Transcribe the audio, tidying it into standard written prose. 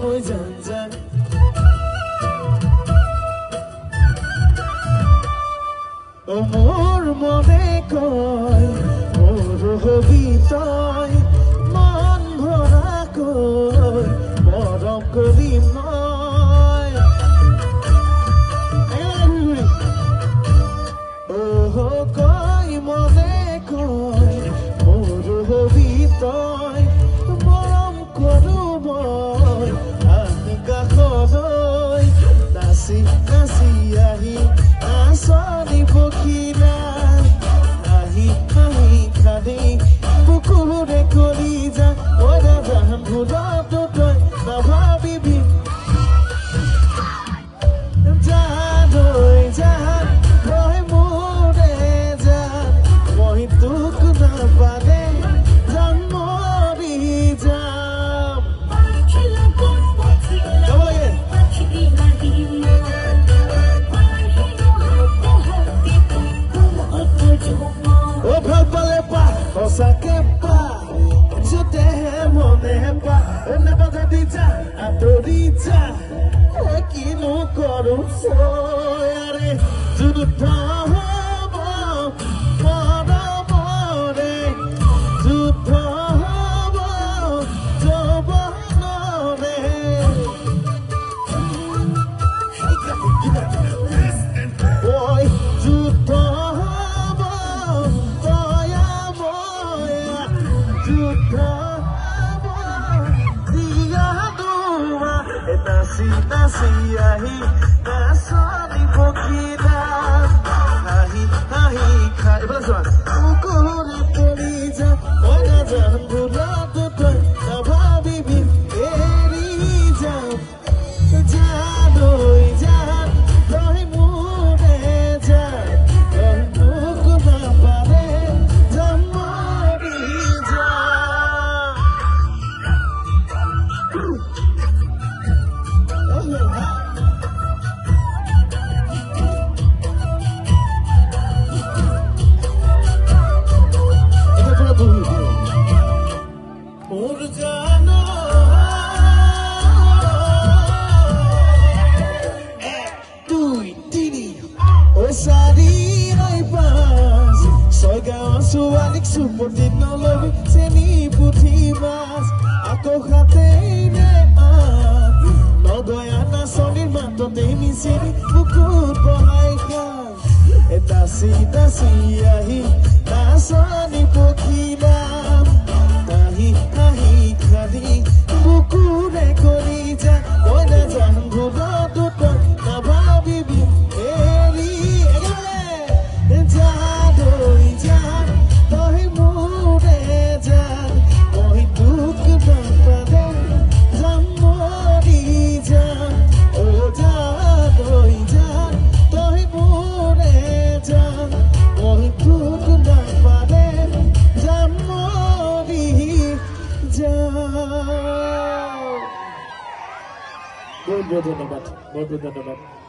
মই জান জান মোৰ মনে কয় মোৰ হবি তই মন ভৰাকৈ মৰম কৰিম মই কয় মনে কয় মোৰ হবি তই মৰম কৰো মই কাষলৈ নাচি নাচি আহি নাচনি পখিলা আহি আহি খালি বুকুৰে কৰি যা মই নাজান ভুলতো তই নাভাবিবি জানৈ জান তই মোৰে জান মই তোক নাপালে জান মৰি যাম ভাল পালে পা সঁচাকে পা যতেহে মনে পা নাবাজাদি যা আঁতৰি যা কিনো কৰো আৰে যুদ্ধ হব মৰমৰে যুদ্ধ হব যৌৱনৰে ঐ যুদ্ধ হব দয়া ময়া যুদ্ধ হব দিয়া দুৱা নাচি নাচি আহি নাচনি পখিলা আহি আহি খাই এইফালে চোৱা কুকুৰে কৰি যা মই নাজান ভুলতো তই নাভাবিবি এৰি যাম জানৈ জান তই মোৰে জান তই মোক নাপালে যাম মৰি যাম মোৰ জান এক দুই তিনি চাৰি পাঁচ ছয় গাঁৱৰ ছোৱালীক চুপতিত নলবি চেনি পুঠি মাছ আকৌ হাতেৰে নগয়া নাচনিৰ মাততেই মিচিৰি বুকুত বহাই খাম নাচি নাচি আহি নাচনি পখিলা আহি আহি খালি বুকুৰে কৰি যা মই নাজান ভুলতো তই নাভাবিবি এৰি জানৈ জান তই মোৰে জান মই তোক নাপালে যাম মৰি যাম জানৈ জান তই মোৰে জান মই তোক নাপালে যাম মৰি যাম বহুত বহুত ধন্যবাদ বহুত বহুত ধন্যবাদ